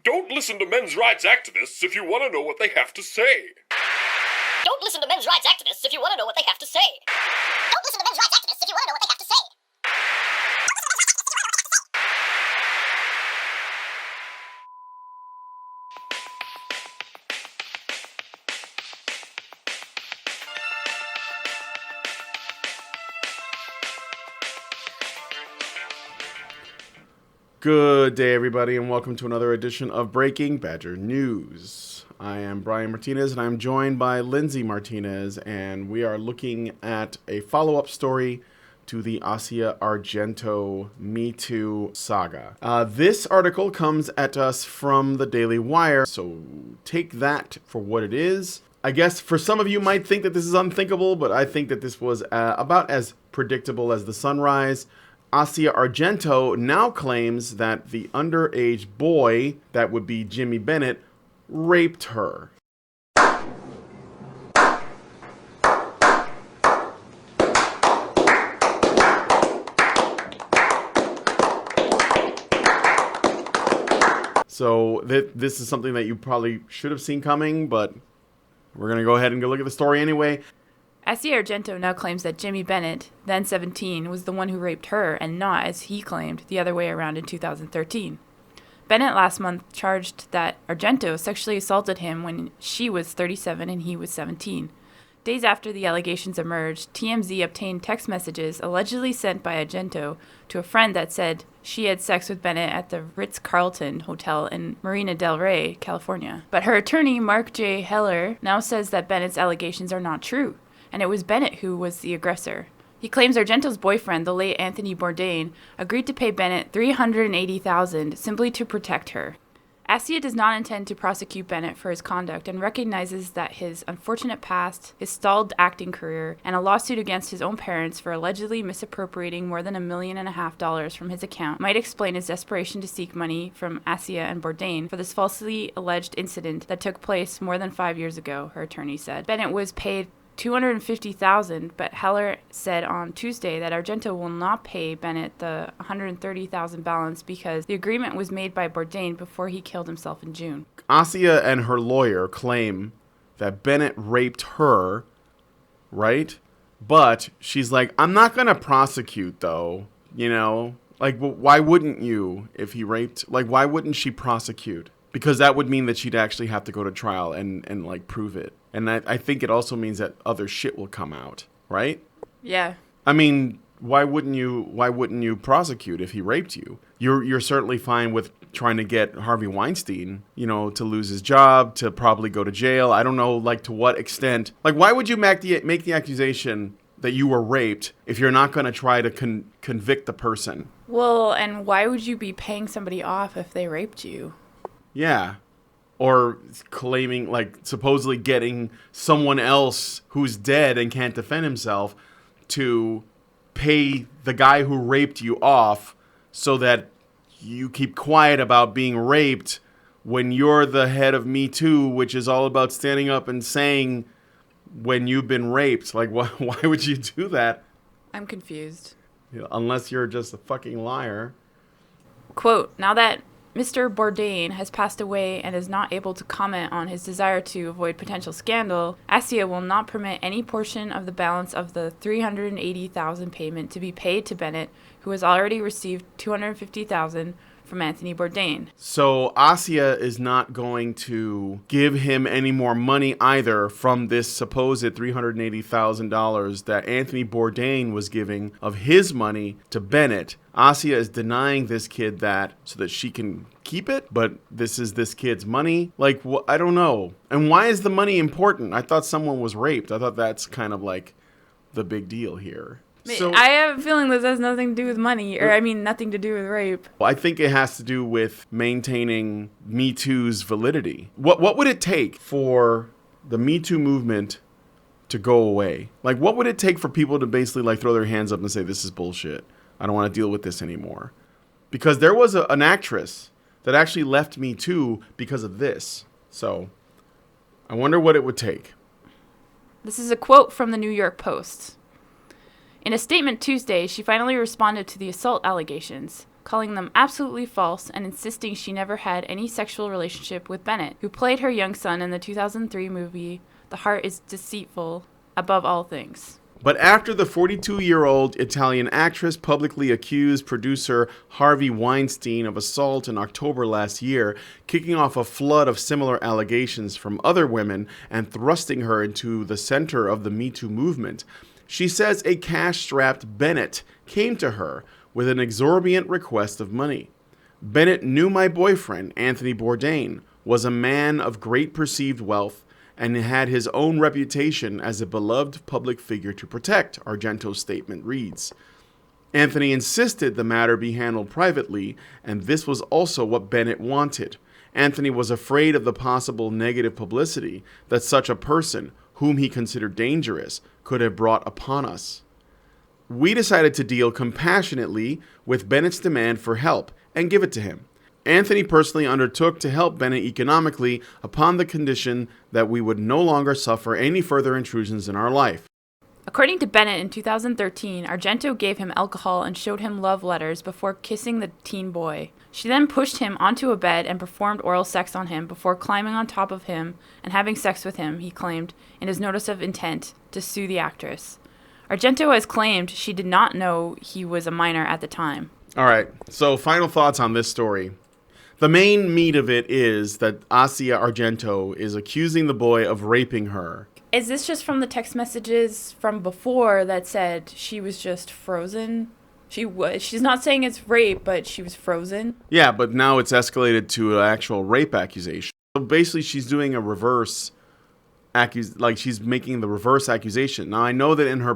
Don't listen to men's rights activists if you want to know what they have to say. Don't listen to men's rights activists if you want to know what they have to say. Don't listen to men's rights activists if you want to know what they have to say. Good day, everybody, and welcome to another edition of Breaking Badger News. I am Brian Martinez, and I'm joined by Lindsay Martinez, and we are looking at a follow-up story to the Asia Argento metoo saga. This article comes at us from the Daily Wire, so take that for what it is. I guess for some of you might think that this is unthinkable, but I think that this was about as predictable as the sunrise. Asia Argento now claims that the underage boy, that would be Jimmy Bennett, raped her. So this is something that you probably should have seen coming, but we're going to go ahead and go look at the story anyway. Asia Argento now claims that Jimmy Bennett, then 17, was the one who raped her and not, as he claimed, the other way around in 2013. Bennett last month charged that Argento sexually assaulted him when she was 37 and he was 17. Days after the allegations emerged, TMZ obtained text messages allegedly sent by Argento to a friend that said she had sex with Bennett at the Ritz-Carlton Hotel in Marina del Rey, California. But her attorney, Mark J. Heller, now says that Bennett's allegations are not true, and it was Bennett who was the aggressor. He claims Argento's boyfriend, the late Anthony Bourdain, agreed to pay Bennett $380,000 simply to protect her. Asia does not intend to prosecute Bennett for his conduct and recognizes that his unfortunate past, his stalled acting career, and a lawsuit against his own parents for allegedly misappropriating more than $1.5 million from his account might explain his desperation to seek money from Asia and Bourdain for this falsely alleged incident that took place more than 5 years ago, her attorney said. Bennett was paid $250,000, but Heller said on Tuesday that Argento will not pay Bennett the $130,000 balance because the agreement was made by Bourdain before he killed himself in June. Asia and her lawyer claim that Bennett raped her, right? But she's like, I'm not going to prosecute, though, you know? Like, why wouldn't you if he raped? Like, why wouldn't she prosecute? Because that would mean that she'd actually have to go to trial and like, prove it. And I think it also means that other shit will come out, right? Yeah. I mean, why wouldn't you prosecute if he raped you? You're certainly fine with trying to get Harvey Weinstein, you know, to lose his job, to probably go to jail. I don't know, like, to what extent. Like, why would you make the accusation that you were raped if you're not going to try to convict the person? Well, and why would you be paying somebody off if they raped you? Yeah. Or claiming, like, supposedly getting someone else who's dead and can't defend himself to pay the guy who raped you off so that you keep quiet about being raped when you're the head of Me Too, which is all about standing up and saying when you've been raped. Like, why would you do that? I'm confused. Unless you're just a fucking liar. Quote, now that Mr. Bourdain has passed away and is not able to comment on his desire to avoid potential scandal, Asia will not permit any portion of the balance of the $380,000 payment to be paid to Bennett, who has already received $250,000 from Anthony Bourdain. So Asia is not going to give him any more money either from this supposed $380,000 that Anthony Bourdain was giving of his money to Bennett. Asia is denying this kid that so that she can keep it, but this is this kid's money. Like, I don't know. And why is the money important? I thought someone was raped. I thought that's kind of like the big deal here. So, I have a feeling this has nothing to do with money, or nothing to do with rape. I think it has to do with maintaining Me Too's validity. What would it take for the Me Too movement to go away? Like, what would it take for people to basically like throw their hands up and say, this is bullshit. I don't want to deal with this anymore. Because there was an actress that actually left Me Too because of this. So I wonder what it would take. This is a quote from the New York Post. In a statement Tuesday, she finally responded to the assault allegations. calling them absolutely false and insisting she never had any sexual relationship with Bennett, who played her young son in the 2003 movie The Heart is Deceitful Above All Things. But after the 42-year-old Italian actress publicly accused producer Harvey Weinstein of assault in October last year, kicking off a flood of similar allegations from other women and thrusting her into the center of the metoo movement, she says a cash-strapped Bennett came to her with an exorbitant request of money. Bennett knew my boyfriend, Anthony Bourdain, was a man of great perceived wealth and had his own reputation as a beloved public figure to protect, Argento's statement reads. Anthony insisted the matter be handled privately, and this was also what Bennett wanted. Anthony was afraid of the possible negative publicity that such a person, whom he considered dangerous, could have brought upon us. We decided to deal compassionately with Bennett's demand for help and give it to him. Anthony personally undertook to help Bennett economically upon the condition that we would no longer suffer any further intrusions in our life. According to Bennett in 2013, Argento gave him alcohol and showed him love letters before kissing the teen boy. She then pushed him onto a bed and performed oral sex on him before climbing on top of him and having sex with him, he claimed in his notice of intent to sue the actress. Argento has claimed she did not know he was a minor at the time. All right, so final thoughts on this story. The main meat of it is that Asia Argento is accusing the boy of raping her. Is this just from the text messages from before that said she was just frozen? She's not saying it's rape, but she was frozen? Yeah, but now it's escalated to an actual rape accusation. So basically she's doing a reverse she's making the reverse accusation. Now I know that in our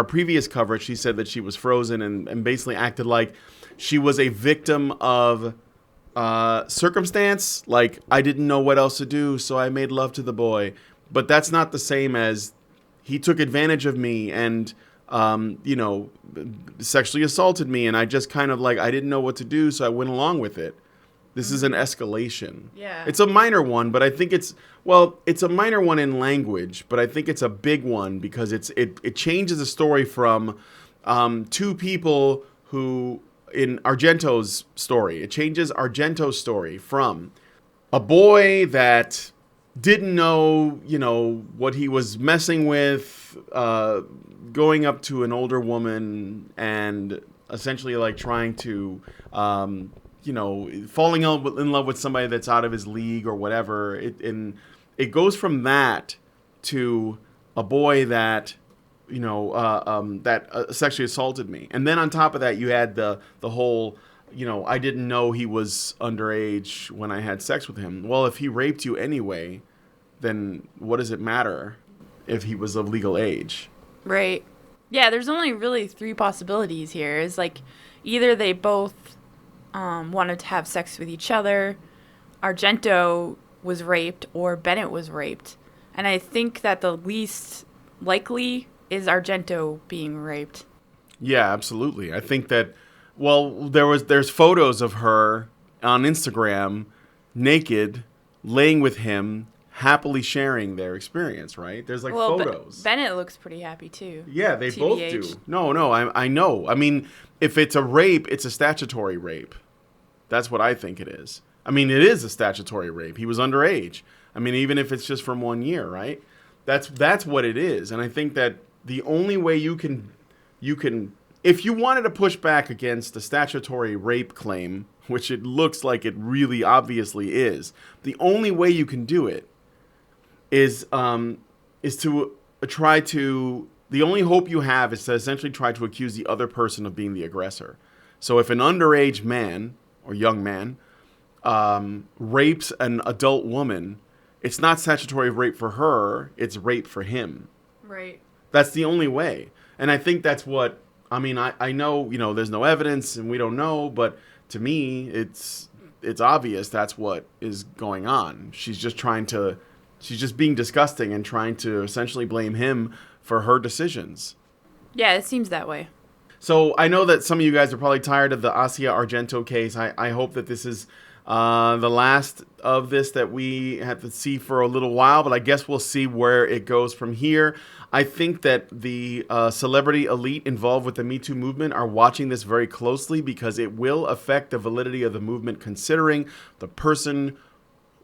previous coverage she said that she was frozen and basically acted like she was a victim of circumstance, like I didn't know what else to do, so I made love to the boy. But that's not the same as he took advantage of me and, sexually assaulted me, and I just kind of I didn't know what to do, so I went along with it. This is an escalation. Yeah. It's a minor one, but I think it's a minor one in language, but I think it's a big one because it changes the story from two people who, in Argento's story, it changes Argento's story from a boy that didn't know, what he was messing with, going up to an older woman and essentially trying to, falling in love with somebody that's out of his league or whatever. It goes from that to a boy that, sexually assaulted me. And then on top of that, you had the whole, I didn't know he was underage when I had sex with him. Well, if he raped you anyway, then what does it matter if he was of legal age? Right. Yeah, there's only really three possibilities here. It's either they both wanted to have sex with each other, Argento was raped, or Bennett was raped. And I think that the least likely is Argento being raped. Yeah, absolutely. I think that, there's photos of her on Instagram naked, laying with him, happily sharing their experience, right? There's photos. Bennett looks pretty happy too. Yeah, they TBH. both do. No, I know. I mean, if it's a rape, it's a statutory rape. That's what I think it is. I mean, it is a statutory rape. He was underage. I mean, even if it's just from 1 year, right? That's what it is. And I think that the only way you can, if you wanted to push back against the statutory rape claim, which it looks like it really obviously is, the only way you can do it is to try to, the only hope you have is to essentially try to accuse the other person of being the aggressor. So if an underage man or young man rapes an adult woman, it's not statutory rape for her, it's rape for him. Right. That's the only way. And I think that's what, I know, there's no evidence and we don't know, but to me, it's obvious that's what is going on. She's just being disgusting and trying to essentially blame him for her decisions. Yeah, it seems that way. So I know that some of you guys are probably tired of the Asia Argento case. I hope that this is The last of this that we have to see for a little while, but I guess we'll see where it goes from here. I think that the celebrity elite involved with the Me Too movement are watching this very closely because it will affect the validity of the movement, considering the person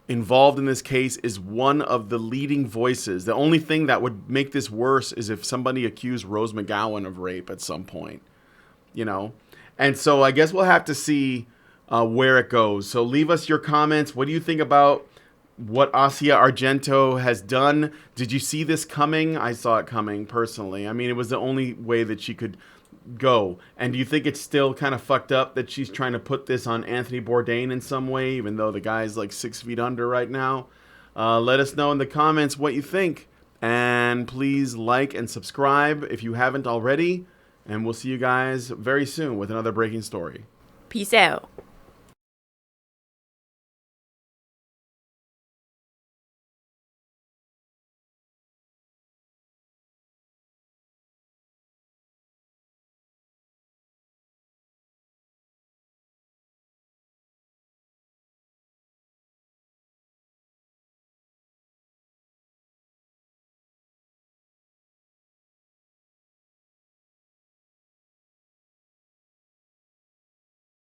involved in this case is one of the leading voices. The only thing that would make this worse is if somebody accused Rose McGowan of rape at some point, you know? And so I guess we'll have to see where it goes. So leave us your comments. What do you think about what Asia Argento has done? Did you see this coming? I saw it coming personally. I mean, it was the only way that she could go. And do you think it's still kind of fucked up that she's trying to put this on Anthony Bourdain in some way, even though the guy's like 6 feet under right now? Let us know in the comments what you think. And please like and subscribe if you haven't already. And we'll see you guys very soon with another breaking story. Peace out.